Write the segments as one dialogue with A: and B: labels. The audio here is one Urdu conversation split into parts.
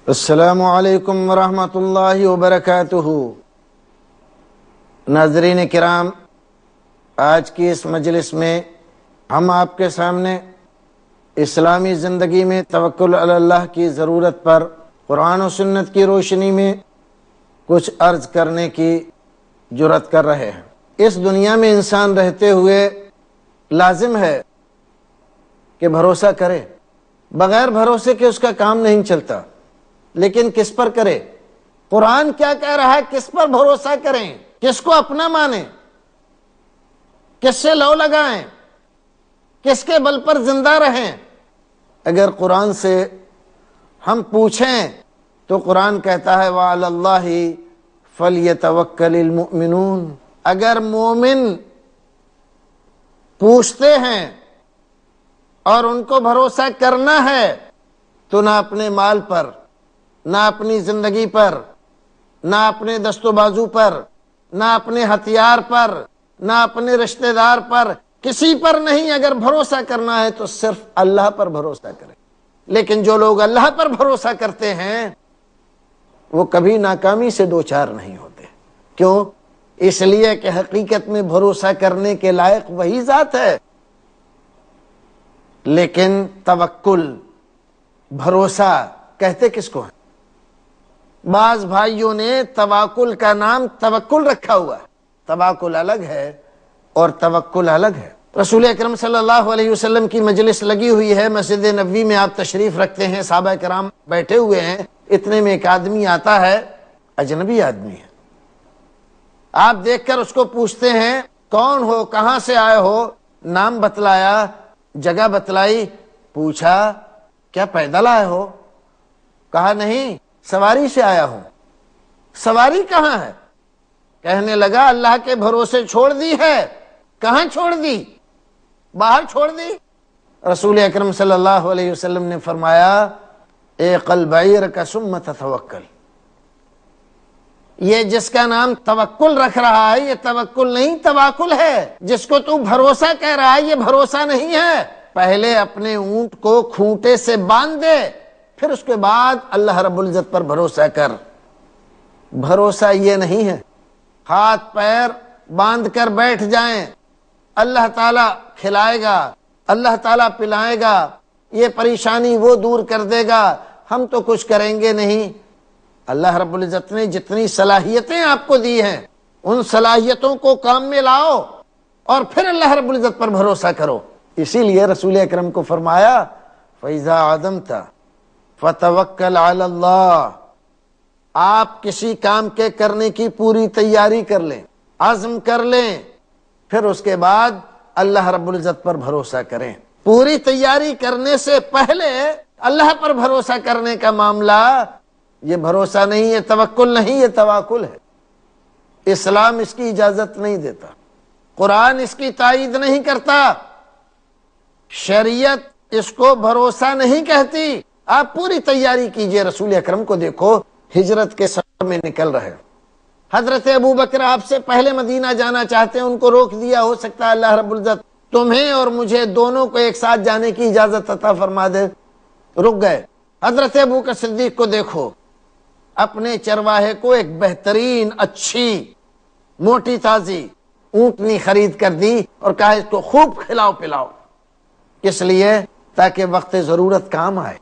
A: السلام علیکم ورحمۃ اللہ وبرکاتہ۔ ناظرین کرام، آج کی اس مجلس میں ہم آپ کے سامنے اسلامی زندگی میں توکل علی اللہ کی ضرورت پر قرآن و سنت کی روشنی میں کچھ عرض کرنے کی جرات کر رہے ہیں۔ اس دنیا میں انسان رہتے ہوئے لازم ہے کہ بھروسہ کرے، بغیر بھروسے کے اس کا کام نہیں چلتا۔ لیکن کس پر کرے؟ قرآن کیا کہہ رہا ہے؟ کس پر بھروسہ کریں؟ کس کو اپنا مانیں؟ کس سے لو لگائیں؟ کس کے بل پر زندہ رہیں؟ اگر قرآن سے ہم پوچھیں تو قرآن کہتا ہے وَعَلَى اللَّهِ فَلْيَتَوَكَّلِ الْمُؤْمِنُونَ۔ اگر مومن پوچھتے ہیں اور ان کو بھروسہ کرنا ہے تو نہ اپنے مال پر، نہ اپنی زندگی پر، نہ اپنے دست و بازو پر، نہ اپنے ہتھیار پر، نہ اپنے رشتہ دار پر، کسی پر نہیں۔ اگر بھروسہ کرنا ہے تو صرف اللہ پر بھروسہ کریں۔ لیکن جو لوگ اللہ پر بھروسہ کرتے ہیں وہ کبھی ناکامی سے دوچار نہیں ہوتے۔ کیوں؟ اس لیے کہ حقیقت میں بھروسہ کرنے کے لائق وہی ذات ہے۔ لیکن توکل، بھروسہ کہتے کس کو ہے؟ بعض بھائیوں نے تواکل کا نام توکل رکھا ہوا ہے۔ تواکل الگ ہے اور توکل الگ ہے۔ رسول اکرم صلی اللہ علیہ وسلم کی مجلس لگی ہوئی ہے، مسجد نبوی میں آپ تشریف رکھتے ہیں، صحابہ کرام بیٹھے ہوئے ہیں، اتنے میں ایک آدمی آتا ہے، اجنبی آدمی ہے۔ آپ دیکھ کر اس کو پوچھتے ہیں کون ہو، کہاں سے آئے ہو؟ نام بتلایا، جگہ بتلائی، پوچھا کیا پیدل آئے ہو؟ کہا نہیں، سواری سے آیا ہوں۔ سواری کہاں ہے؟ کہنے لگا اللہ کے بھروسے چھوڑ دی ہے۔ کہاں چھوڑ دی؟ باہر چھوڑ دی۔ رسول اکرم صلی اللہ علیہ وسلم نے فرمایا اعقل بعیرک ثم تتوکل۔ یہ جس کا نام توکل رکھ رہا ہے یہ توکل نہیں، تواکل ہے۔ جس کو تو بھروسہ کہہ رہا ہے یہ بھروسہ نہیں ہے۔ پہلے اپنے اونٹ کو کھونٹے سے باندھ دے، پھر اس کے بعد اللہ رب العزت پر بھروسہ کر۔ بھروسہ یہ نہیں ہے ہاتھ پیر باندھ کر بیٹھ جائیں، اللہ تعالیٰ کھلائے گا، اللہ تعالیٰ پلائے گا، یہ پریشانی وہ دور کر دے گا، ہم تو کچھ کریں گے نہیں۔ اللہ رب العزت نے جتنی صلاحیتیں آپ کو دی ہیں ان صلاحیتوں کو کام میں لاؤ اور پھر اللہ رب العزت پر بھروسہ کرو۔ اسی لیے رسول اکرم کو فرمایا فَإِذَا عَزَمْتَ فَتَوَكَّلْ عَلَى اللَّهِ۔ آپ کسی کام کے کرنے کی پوری تیاری کر لیں، عزم کر لیں، پھر اس کے بعد اللہ رب العزت پر بھروسہ کریں۔ پوری تیاری کرنے سے پہلے اللہ پر بھروسہ کرنے کا معاملہ یہ بھروسہ نہیں، یہ توکل نہیں، یہ تواکل ہے۔ اسلام اس کی اجازت نہیں دیتا، قرآن اس کی تائید نہیں کرتا، شریعت اس کو بھروسہ نہیں کہتی۔ آپ پوری تیاری کیجئے۔ رسول اکرم کو دیکھو، ہجرت کے سفر میں نکل رہے، حضرت ابوبکر آپ سے پہلے مدینہ جانا چاہتے ہیں، ان کو روک دیا، ہو سکتا ہے اللہ رب العزت تمہیں اور مجھے دونوں کو ایک ساتھ جانے کی اجازت عطا فرما دے، رک گئے۔ حضرت ابوبکر صدیق کو دیکھو، اپنے چرواہے کو ایک بہترین اچھی موٹی تازی اونٹنی خرید کر دی اور کہا اس کو خوب کھلاؤ پلاؤ۔ کس لیے؟ تاکہ وقت ضرورت کام آئے۔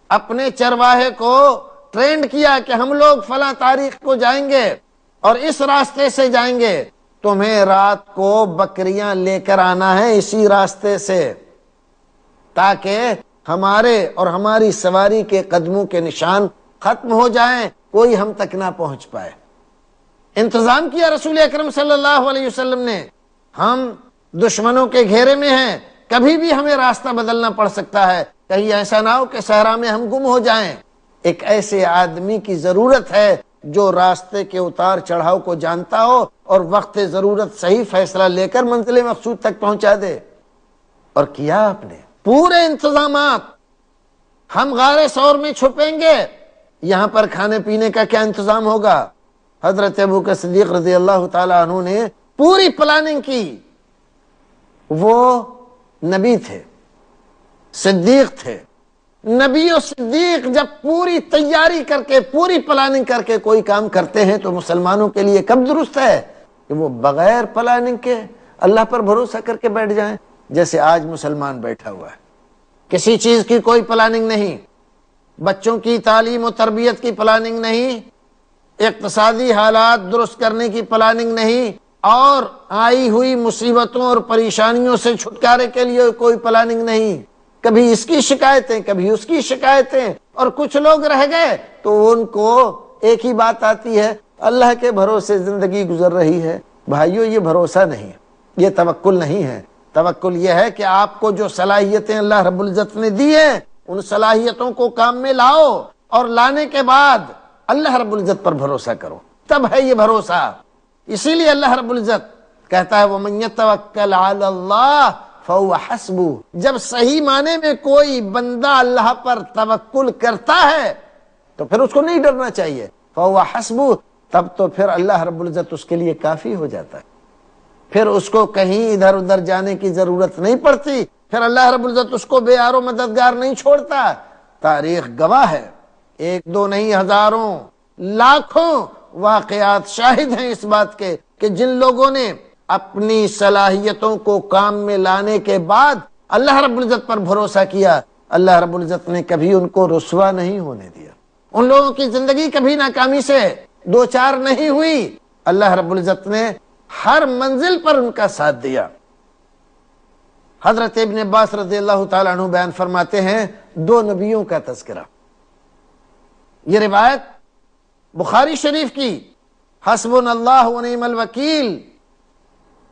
A: اپنے چرواہے کو ٹرینڈ کیا کہ ہم لوگ فلاں تاریخ کو جائیں گے اور اس راستے سے جائیں گے، تمہیں رات کو بکریاں لے کر آنا ہے اسی راستے سے، تاکہ ہمارے اور ہماری سواری کے قدموں کے نشان ختم ہو جائیں، کوئی ہم تک نہ پہنچ پائے۔ انتظام کیا رسول اکرم صلی اللہ علیہ وسلم نے۔ ہم دشمنوں کے گھیرے میں ہیں، کبھی بھی ہمیں راستہ بدلنا پڑ سکتا ہے، کہیں ایسا نہ ہو کہ صحرا میں ہم گم ہو جائیں۔ ایک ایسے آدمی کی ضرورت ہے جو راستے کے اتار چڑھاؤ کو جانتا ہو اور وقت ضرورت صحیح فیصلہ لے کر منزل مقصود تک پہنچا دے۔ اور کیا آپ نے پورے انتظامات۔ ہم غار ثور میں چھپیں گے، یہاں پر کھانے پینے کا کیا انتظام ہوگا؟ حضرت ابوبکر صدیق رضی اللہ تعالی عنہ نے پوری پلاننگ کی۔ وہ نبی تھے، صدیق تھے، نبی و صدیق جب پوری تیاری کر کے، پوری پلاننگ کر کے کوئی کام کرتے ہیں تو مسلمانوں کے لیے کب درست ہے کہ وہ بغیر پلاننگ کے اللہ پر بھروسہ کر کے بیٹھ جائیں، جیسے آج مسلمان بیٹھا ہوا ہے، کسی چیز کی کوئی پلاننگ نہیں، بچوں کی تعلیم و تربیت کی پلاننگ نہیں، اقتصادی حالات درست کرنے کی پلاننگ نہیں، اور آئی ہوئی مصیبتوں اور پریشانیوں سے چھٹکارے کے لیے کوئی پلاننگ نہیں، کبھی اس کی شکایتیں کبھی اس کی شکایتیں، اور کچھ لوگ رہ گئے تو ان کو ایک ہی بات آتی ہے، اللہ کے بھروسے زندگی گزر رہی ہے۔ بھائیو، یہ بھروسہ نہیں ہے، یہ توکل نہیں ہے۔ توکل یہ ہے کہ آپ کو جو صلاحیتیں اللہ رب العزت نے دی ہیں ان صلاحیتوں کو کام میں لاؤ، اور لانے کے بعد اللہ رب العزت پر بھروسہ کرو، تب ہے یہ بھروسہ۔ اسی لیے اللہ رب العزت کہتا ہے وَمَن يَتَوَكَّلْ عَلَى اللَّهِ فَهُوَ حَسْبُهُ، جب صحیح معنی میں کوئی بندہ اللہ پر توکل کرتا ہے تو پھر اس کو نہیں ڈرنا چاہیے، فَهُوَ حَسْبُهُ، تب تو پھر اللہ رب العزت اس کے لیے کافی ہو جاتا ہے، پھر اس کو کہیں ادھر ادھر جانے کی ضرورت نہیں پڑتی، پھر اللہ رب العزت اس کو بے یار و مددگار نہیں چھوڑتا۔ تاریخ گواہ ہے، ایک دو نہیں، ہزاروں لاکھوں واقعات شاہد ہیں اس بات کے کہ جن لوگوں نے اپنی صلاحیتوں کو کام میں لانے کے بعد اللہ رب العزت پر بھروسہ کیا، اللہ رب العزت نے کبھی ان کو رسوا نہیں ہونے دیا، ان لوگوں کی زندگی کبھی ناکامی سے دو چار نہیں ہوئی، اللہ رب العزت نے ہر منزل پر ان کا ساتھ دیا۔ حضرت ابن عباس رضی اللہ تعالیٰ عنہ بیان فرماتے ہیں دو نبیوں کا تذکرہ، یہ روایت بخاری شریف کی، حسبنا اللہ ونعم الوکیل،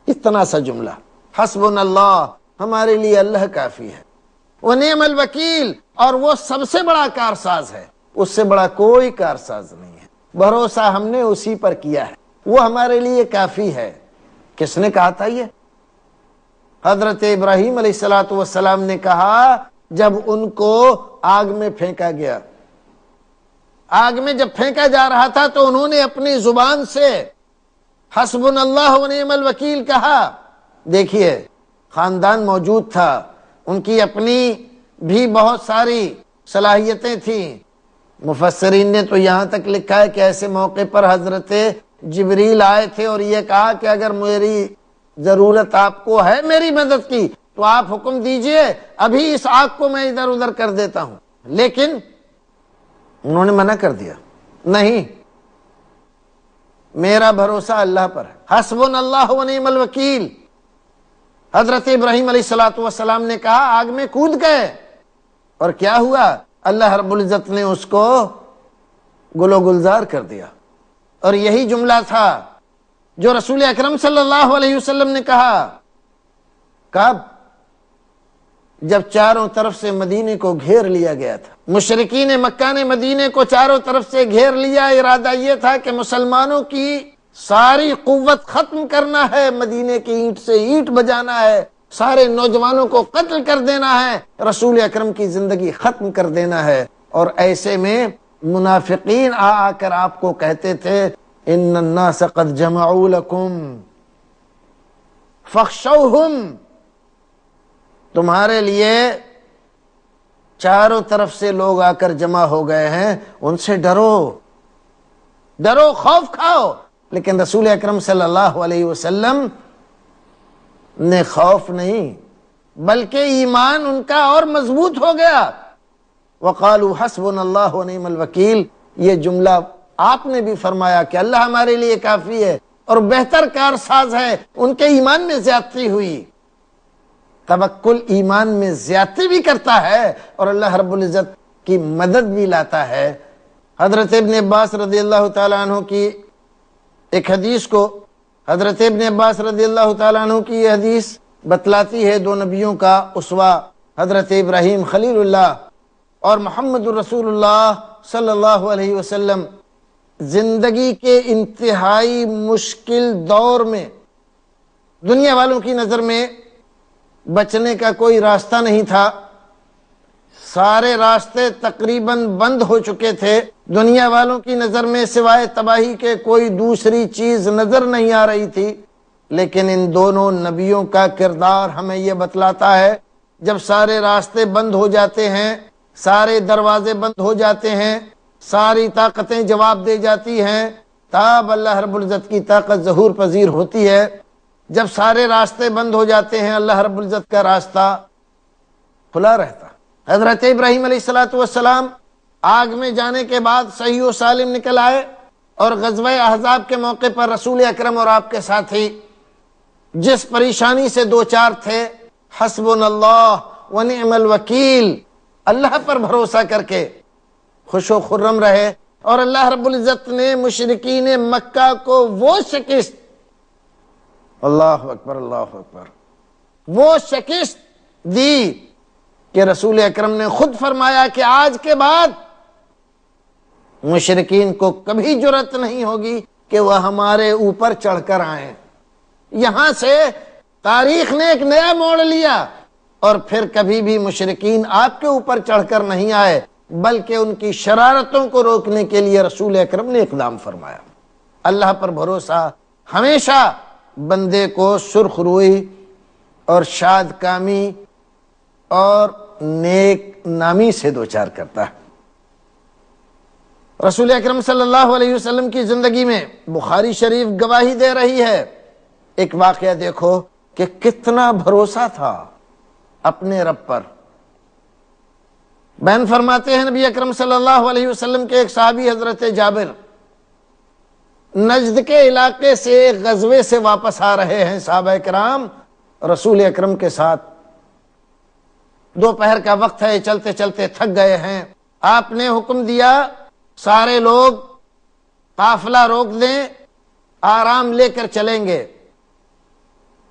A: اتنا سا جملہ، حسبنا اللہ، ہمارے لیے اللہ کافی ہے، ونعم الوکیل، اور وہ سب سے بڑا کارساز ہے، اس سے بڑا کوئی کارساز نہیں ہے، بھروسہ ہم نے اسی پر کیا ہے، وہ ہمارے لیے کافی ہے۔ کس نے کہا تھا یہ؟ حضرت ابراہیم علیہ السلام نے کہا جب ان کو آگ میں پھینکا گیا، آگ میں جب پھینکا جا رہا تھا تو انہوں نے اپنی زبان سے حسبنا اللہ ونعم الوکیل کہا۔ دیکھیے، خاندان موجود تھا، ان کی اپنی بھی بہت ساری صلاحیتیں تھیں، مفسرین نے تو یہاں تک لکھا ہے کہ ایسے موقع پر حضرت جبریل آئے تھے اور یہ کہا کہ اگر میری ضرورت آپ کو ہے میری مدد کی تو آپ حکم دیجئے، ابھی اس آگ کو میں ادھر ادھر کر دیتا ہوں، لیکن انہوں نے منع کر دیا، نہیں، میرا بھروسہ اللہ پر ہے، حسبنا اللہ ونعم الوکیل۔ حضرت ابراہیم علیہ السلام نے کہا، آگ میں کود گئے، اور کیا ہوا؟ اللہ رب العزت نے اس کو گل و گلزار کر دیا۔ اور یہی جملہ تھا جو رسول اکرم صلی اللہ علیہ وسلم نے کہا، کب؟ جب چاروں طرف سے مدینے کو گھیر لیا گیا تھا، مشرکین مکہ نے مدینے کو چاروں طرف سے گھیر لیا، ارادہ یہ تھا کہ مسلمانوں کی ساری قوت ختم کرنا ہے، مدینے کی اینٹ سے اینٹ بجانا ہے، سارے نوجوانوں کو قتل کر دینا ہے، رسول اکرم کی زندگی ختم کر دینا ہے۔ اور ایسے میں منافقین آ کر آپ کو کہتے تھے ان الناس قد جمعوا لکم فاخشوہم، تمہارے لیے چاروں طرف سے لوگ آ کر جمع ہو گئے ہیں، ان سے ڈرو، ڈرو، خوف کھاؤ۔ لیکن رسول اکرم صلی اللہ علیہ وسلم نے خوف نہیں بلکہ ایمان ان کا اور مضبوط ہو گیا۔ وقالوا حسبنا اللہ ونعم الوکیل، یہ جملہ آپ نے بھی فرمایا کہ اللہ ہمارے لیے کافی ہے اور بہتر کارساز ہے، ان کے ایمان میں زیادتی ہوئی۔ توکل ایمان میں زیادتی بھی کرتا ہے اور اللہ رب العزت کی مدد بھی لاتا ہے۔ حضرت ابن عباس رضی اللہ تعالیٰ عنہ کی ایک حدیث کو، حضرت ابن عباس رضی اللہ تعالیٰ عنہ کی یہ حدیث بتلاتی ہے دو نبیوں کا اسوہ، حضرت ابراہیم خلیل اللہ اور محمد رسول اللہ صلی اللہ علیہ وسلم، زندگی کے انتہائی مشکل دور میں دنیا والوں کی نظر میں بچنے کا کوئی راستہ نہیں تھا، سارے راستے تقریباً بند ہو چکے تھے، دنیا والوں کی نظر میں سوائے تباہی کے کوئی دوسری چیز نظر نہیں آ رہی تھی، لیکن ان دونوں نبیوں کا کردار ہمیں یہ بتلاتا ہے جب سارے راستے بند ہو جاتے ہیں، سارے دروازے بند ہو جاتے ہیں، ساری طاقتیں جواب دے جاتی ہیں، تاب اللہ رب العزت کی طاقت ظہور پذیر ہوتی ہے۔ جب سارے راستے بند ہو جاتے ہیں، اللہ رب العزت کا راستہ کھلا رہتا۔ حضرت ابراہیم علیہ السلام آگ میں جانے کے بعد صحیح و سالم نکل آئے، اور غزوہ احزاب کے موقع پر رسول اکرم اور آپ کے ساتھی جس پریشانی سے دوچار تھے، حسبنا اللہ ونعم الوکیل، اللہ پر بھروسہ کر کے خوش و خرم رہے، اور اللہ رب العزت نے مشرکین مکہ کو وہ شکست، اللہ اکبر اللہ اکبر، وہ شکست دی کہ رسول اکرم نے خود فرمایا کہ آج کے بعد مشرکین کو کبھی جرأت نہیں ہوگی کہ وہ ہمارے اوپر چڑھ کر آئیں۔ یہاں سے تاریخ نے ایک نیا موڑ لیا، اور پھر کبھی بھی مشرکین آپ کے اوپر چڑھ کر نہیں آئے، بلکہ ان کی شرارتوں کو روکنے کے لیے رسول اکرم نے اقدام فرمایا۔ اللہ پر بھروسہ ہمیشہ بندے کو سرخ روئی اور شاد کامی اور نیک نامی سے دوچار کرتا ہے۔ رسول اکرم صلی اللہ علیہ وسلم کی زندگی میں بخاری شریف گواہی دے رہی ہے۔ ایک واقعہ دیکھو کہ کتنا بھروسہ تھا اپنے رب پر۔ بیان فرماتے ہیں نبی اکرم صلی اللہ علیہ وسلم کے ایک صحابی حضرت جابر، نجد کے علاقے سے ایک غزوے سے واپس آ رہے ہیں صحابہ کرام رسول اکرم کے ساتھ۔ دوپہر کا وقت ہے، چلتے چلتے تھک گئے ہیں۔ آپ نے حکم دیا سارے لوگ قافلہ روک دیں، آرام لے کر چلیں گے۔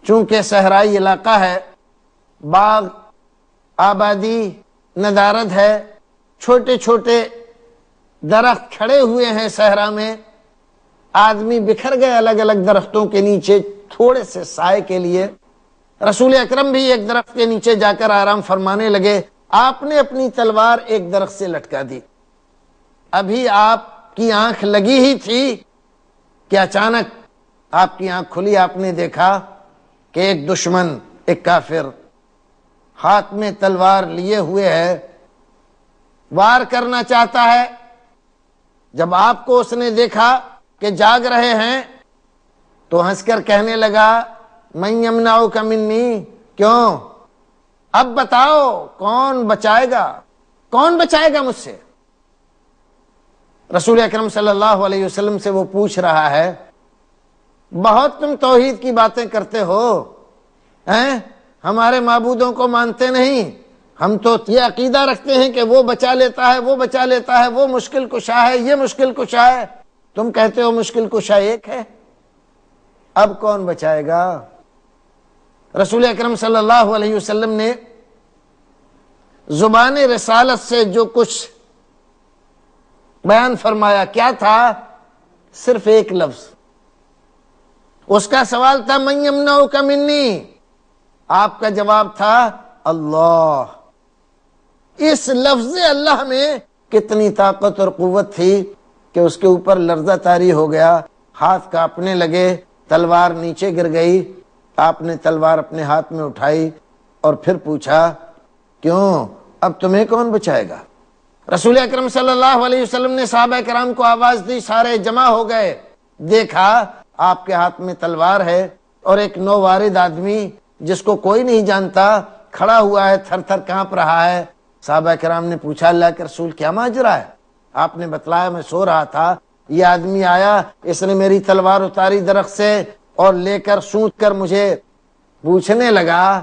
A: چونکہ صحرائی علاقہ ہے، باغ آبادی ندارت ہے، چھوٹے چھوٹے درخت کھڑے ہوئے ہیں صحرا میں، آدمی بکھر گئے الگ الگ درختوں کے نیچے تھوڑے سے سائے کے لیے۔ رسول اکرم بھی ایک درخت کے نیچے جا کر آرام فرمانے لگے۔ آپ نے اپنی تلوار ایک درخت سے لٹکا دی۔ ابھی آپ کی آنکھ لگی ہی تھی کہ اچانک آپ کی آنکھ کھلی، آپ نے دیکھا کہ ایک دشمن، ایک کافر ہاتھ میں تلوار لیے ہوئے ہے، وار کرنا چاہتا ہے۔ جب آپ کو اس نے دیکھا کہ جاگ رہے ہیں تو ہنس کر کہنے لگا من یمنعک منی، کیوں؟ اب بتاؤ کون بچائے گا، کون بچائے گا مجھ سے؟ رسول اکرم صلی اللہ علیہ وسلم سے وہ پوچھ رہا ہے، بہت تم توحید کی باتیں کرتے ہو، ہمارے معبودوں کو مانتے نہیں، ہم تو یہ عقیدہ رکھتے ہیں کہ وہ بچا لیتا ہے، وہ بچا لیتا ہے، وہ مشکل کشا ہے، یہ مشکل کشا ہے، تم کہتے ہو مشکل کشا ایک ہے، اب کون بچائے گا؟ رسول اکرم صلی اللہ علیہ وسلم نے زبان رسالت سے جو کچھ بیان فرمایا کیا تھا؟ صرف ایک لفظ۔ اس کا سوال تھا من یمنعک منی، آپ کا جواب تھا اللہ۔ اس لفظ اللہ میں کتنی طاقت اور قوت تھی کہ اس کے اوپر لرزہ طاری ہو گیا، ہاتھ کانپنے لگے، تلوار نیچے گر گئی۔ آپ نے تلوار اپنے ہاتھ میں اٹھائی اور پھر پوچھا کیوں، اب تمہیں کون بچائے گا؟ رسول اکرم صلی اللہ علیہ وسلم نے صحابہ کرام کو آواز دی، سارے جمع ہو گئے، دیکھا آپ کے ہاتھ میں تلوار ہے، اور ایک نووارد آدمی جس کو کوئی نہیں جانتا کھڑا ہوا ہے، تھر تھر کانپ رہا ہے۔ صحابہ کرام نے پوچھا اللہ کے رسول کیا ماجرا ہے؟ آپ نے بتلایا میں سو رہا تھا، یہ آدمی آیا، اس نے میری تلوار اتاری درخت سے اور لے کر سونت کر مجھے پوچھنے لگا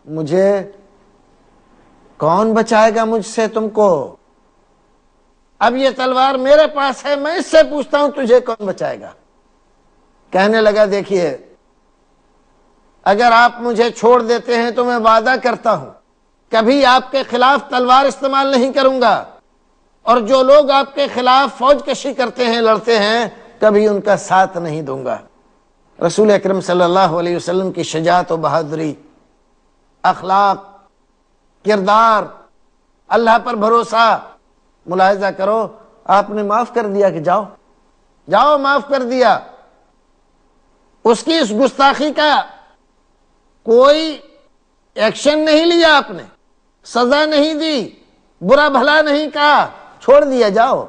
A: مجھے کون بچائے گا مجھ سے تم کو؟ اب یہ تلوار میرے پاس ہے، میں اس سے پوچھتا ہوں تجھے کون بچائے گا؟ کہنے لگا دیکھیے اگر آپ مجھے چھوڑ دیتے ہیں تو میں وعدہ کرتا ہوں کبھی آپ کے خلاف تلوار استعمال نہیں کروں گا، اور جو لوگ آپ کے خلاف فوج کشی کرتے ہیں، لڑتے ہیں، کبھی ان کا ساتھ نہیں دوں گا۔ رسول اکرم صلی اللہ علیہ وسلم کی شجاعت و بہادری، اخلاق، کردار، اللہ پر بھروسہ ملاحظہ کرو۔ آپ نے معاف کر دیا کہ جاؤ جاؤ، معاف کر دیا۔ اس کی اس گستاخی کا کوئی ایکشن نہیں لیا، آپ نے سزا نہیں دی، برا بھلا نہیں کہا، چھوڑ دیا جاؤ۔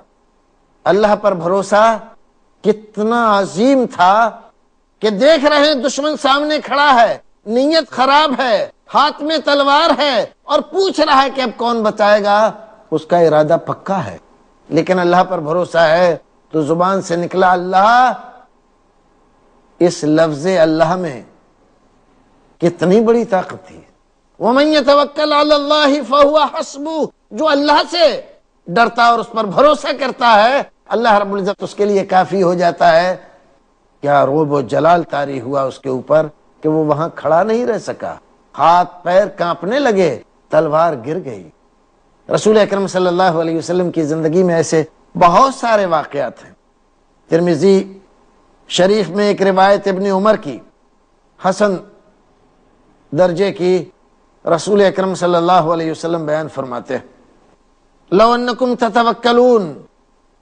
A: اللہ پر بھروسہ کتنا عظیم تھا کہ دیکھ رہے ہیں دشمن سامنے کھڑا ہے، نیت خراب ہے، ہاتھ میں تلوار ہے اور پوچھ رہا ہے کہ اب کون بچائے گا، اس کا ارادہ پکا ہے، لیکن اللہ پر بھروسہ ہے تو زبان سے نکلا اللہ۔ اس لفظ اللہ میں کتنی بڑی طاقت تھی۔ وَمَن يَتَوَكَّلْ عَلَى اللَّهِ فَهُوَ حَسْبُهُ، جو اللہ سے ڈرتا اور اس پر بھروسہ کرتا ہے اللہ رب العزت اس کے لیے کافی ہو جاتا ہے۔ کیا روب و جلال طاری ہوا اس کے اوپر کہ وہ وہاں کھڑا نہیں رہ سکا، ہاتھ پیر کانپنے لگے، تلوار گر گئی۔ رسول اکرم صلی اللہ علیہ وسلم کی زندگی میں ایسے بہت سارے واقعات ہیں۔ ترمذی شریف میں ایک روایت ابن عمر کی، حسن درجے کی، رسول اکرم صلی اللہ علیہ وسلم بیان فرماتے ہیں، لو انکم تتوکلون،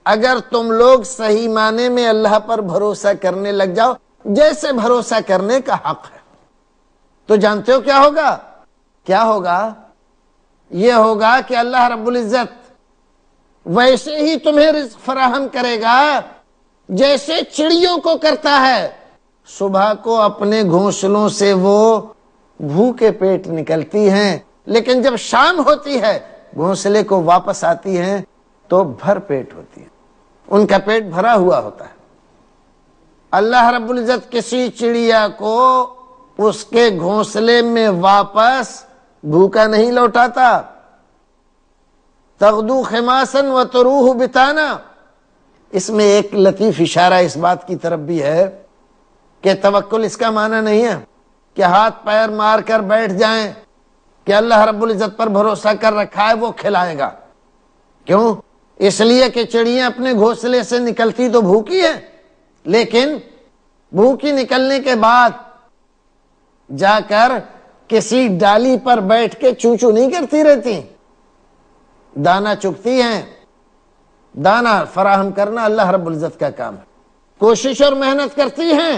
A: اگر تم لوگ صحیح معنی میں اللہ پر بھروسہ کرنے لگ جاؤ جیسے بھروسہ کرنے کا حق ہے، تو جانتے ہو کیا ہوگا؟ کیا ہوگا؟ یہ ہوگا کہ اللہ رب العزت ویسے ہی تمہیں رزق فراہم کرے گا جیسے چڑیوں کو کرتا ہے۔ صبح کو اپنے گھونسلوں سے وہ بھوکے پیٹ نکلتی ہیں، لیکن جب شام ہوتی ہے گھونسلے کو واپس آتی ہیں تو بھر پیٹ ہوتی ہے، ان کا پیٹ بھرا ہوا ہوتا ہے۔ اللہ رب العزت کسی چڑیا کو اس کے گھونسلے میں واپس بھوکا نہیں لوٹاتا۔ تغدو خماسا وتروح بتانا، اس میں ایک لطیف اشارہ اس بات کی طرف بھی ہے کہ توکل اس کا معنی نہیں ہے کہ ہاتھ پیر مار کر بیٹھ جائیں کہ اللہ رب العزت پر بھروسہ کر رکھا ہے وہ کھلائے گا۔ کیوں؟ اس لیے کہ چڑیاں اپنے گھونسلے سے نکلتی تو بھوکی ہے، لیکن بھوکی نکلنے کے بعد جا کر کسی ڈالی پر بیٹھ کے چوں چوں نہیں کرتی رہتی، دانا چگتی ہیں۔ دانا فراہم کرنا اللہ رب العزت کا کام ہے، کوشش اور محنت کرتی ہیں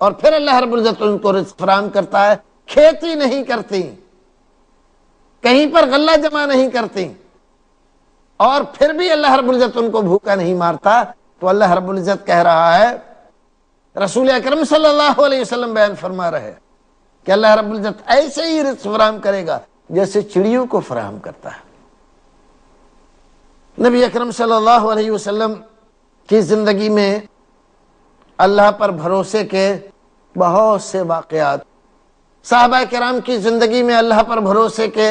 A: اور پھر اللہ رب العزت ان کو رزق فراہم کرتا ہے۔ کھیتی نہیں کرتی، کہیں پر غلہ جمع نہیں کرتی، اور پھر بھی اللہ رب العزت ان کو بھوکا نہیں مارتا۔ تو اللہ رب العزت کہہ رہا ہے، رسول اکرم صلی اللہ علیہ وسلم بیان فرما رہے کہ اللہ رب العزت ایسے ہی رزق فراہم کرے گا جیسے چڑیوں کو فراہم کرتا ہے۔ نبی اکرم صلی اللہ علیہ وسلم کی زندگی میں اللہ پر بھروسے کے بہت سے واقعات، صحابہ کرام کی زندگی میں اللہ پر بھروسے کے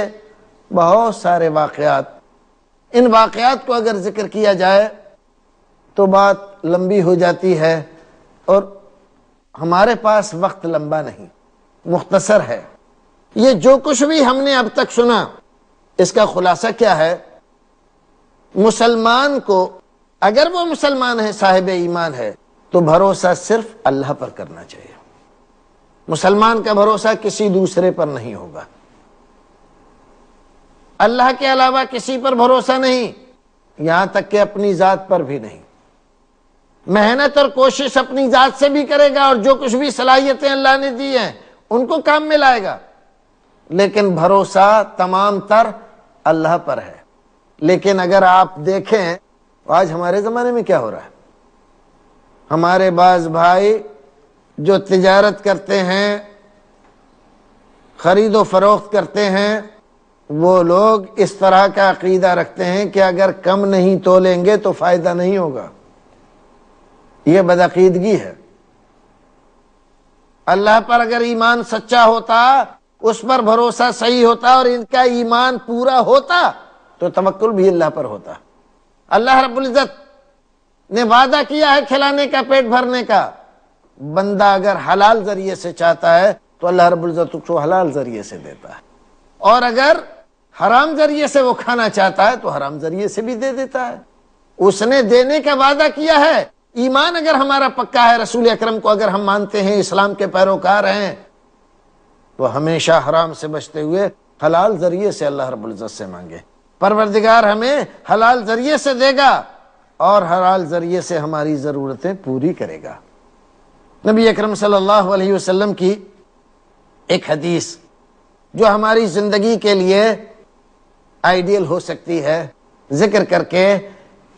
A: بہت سارے واقعات، ان واقعات کو اگر ذکر کیا جائے تو بات لمبی ہو جاتی ہے اور ہمارے پاس وقت لمبا نہیں، مختصر ہے۔ یہ جو کچھ بھی ہم نے اب تک سنا اس کا خلاصہ کیا ہے؟ مسلمان کو اگر وہ مسلمان ہے، صاحب ایمان ہے، تو بھروسہ صرف اللہ پر کرنا چاہیے۔ مسلمان کا بھروسہ کسی دوسرے پر نہیں ہوگا، اللہ کے علاوہ کسی پر بھروسہ نہیں، یہاں تک کہ اپنی ذات پر بھی نہیں۔ محنت اور کوشش اپنی ذات سے بھی کرے گا اور جو کچھ بھی صلاحیتیں اللہ نے دی ہیں ان کو کام میں لائے گا، لیکن بھروسہ تمام تر اللہ پر ہے۔ لیکن اگر آپ دیکھیں آج ہمارے زمانے میں کیا ہو رہا ہے، ہمارے بعض بھائی جو تجارت کرتے ہیں، خرید و فروخت کرتے ہیں، وہ لوگ اس طرح کا عقیدہ رکھتے ہیں کہ اگر کم نہیں تولیں گے تو فائدہ نہیں ہوگا۔ یہ بدعقیدگی ہے۔ اللہ پر اگر ایمان سچا ہوتا، اس پر بھروسہ صحیح ہوتا اور ان کا ایمان پورا ہوتا تو توکل بھی اللہ پر ہوتا۔ اللہ رب العزت نے وعدہ کیا ہے کھلانے کا، پیٹ بھرنے کا۔ بندہ اگر حلال ذریعے سے چاہتا ہے تو اللہ رب العزت اس کو حلال ذریعے سے دیتا ہے، اور اگر حرام ذریعے سے وہ کھانا چاہتا ہے تو حرام ذریعے سے بھی دے دیتا ہے۔ اس نے دینے کا وعدہ کیا ہے۔ ایمان اگر ہمارا پکا ہے، رسول اکرم کو اگر ہم مانتے ہیں، اسلام کے پیروکار ہیں، تو ہمیشہ حرام سے بچتے ہوئے حلال ذریعے سے اللہ رب العزت سے مانگے۔ پروردگار ہمیں حلال ذریعے سے دے گا اور حلال ذریعے سے ہماری ضرورتیں پوری کرے گا۔ نبی اکرم صلی اللہ علیہ وسلم کی ایک حدیث جو ہماری زندگی کے لیے آئیڈیل ہو سکتی ہے، ذکر کر کے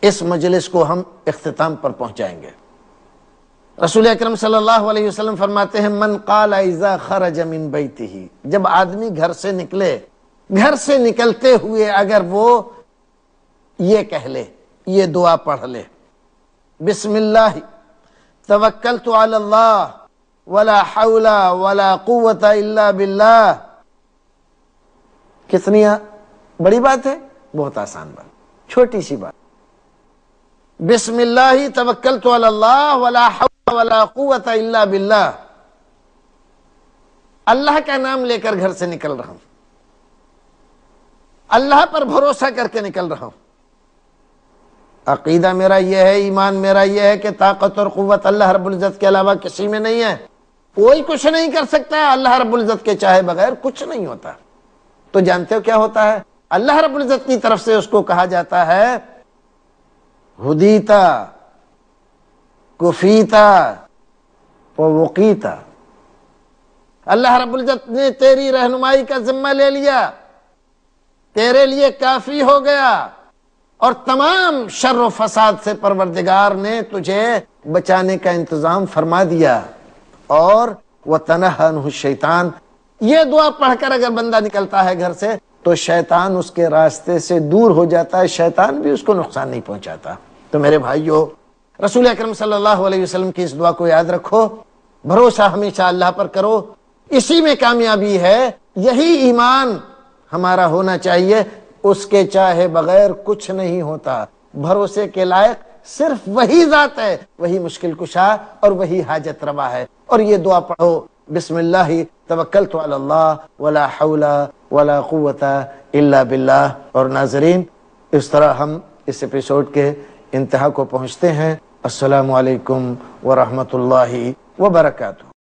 A: اس مجلس کو ہم اختتام پر پہنچائیں گے۔ رسول اکرم صلی اللہ علیہ وسلم فرماتے ہیں من قال اذا خرج من بیتہ، جب آدمی گھر سے نکلے، گھر سے نکلتے ہوئے اگر وہ یہ کہہ لے، یہ دعا پڑھ لے، بسم اللہ توکلت علی اللہ ولا حول ولا قوت الا باللہ۔ کتنی بڑی بات ہے؟ بہت آسان بات، چھوٹی سی بات۔ بسم اللہ توکلت علی اللہ ولا حول ولا قوت الا باللہ، اللہ کا نام لے کر گھر سے نکل رہا ہوں، اللہ پر بھروسہ کر کے نکل رہا ہوں، عقیدہ میرا یہ ہے، ایمان میرا یہ ہے کہ طاقت اور قوت اللہ رب العزت کے علاوہ کسی میں نہیں ہے، کوئی کچھ نہیں کر سکتا، اللہ رب العزت کے چاہے بغیر کچھ نہیں ہوتا۔ تو جانتے ہو کیا ہوتا ہے؟ اللہ رب العزت کی طرف سے اس کو کہا جاتا ہے ہدیتا کفیتا ووقیتا، اللہ رب العزت نے تیری رہنمائی کا ذمہ لے لیا، تیرے لیے کافی ہو گیا، اور تمام شر و فساد سے پروردگار نے تجھے بچانے کا انتظام فرما دیا۔ اور وَتَنَهَّ عَنْهُ الشَّيْطَانُ، یہ دعا پڑھ کر اگر بندہ نکلتا ہے گھر سے تو شیطان اس کے راستے سے دور ہو جاتا ہے، شیطان بھی اس کو نقصان نہیں پہنچاتا۔ تو میرے بھائیو، رسول اکرم صلی اللہ علیہ وسلم کی اس دعا کو یاد رکھو، بھروسہ ہمیشہ اللہ پر کرو، اسی میں کامیابی ہے، یہی ایمان ہمارا ہونا چاہیے، اس کے چاہے بغیر کچھ نہیں ہوتا۔ بھروسے کے لائق صرف وہی ذات ہے، وہی مشکل کشا اور وہی حاجت روا ہے۔ اور یہ دعا پڑھو، بسم اللہ توکلت علی اللہ ولا حول ولا قوت الا باللہ۔ اور ناظرین، اس طرح ہم اس ایپیسوڈ کے انتہا کو پہنچتے ہیں۔ السلام علیکم ورحمۃ اللہ وبرکاتہ۔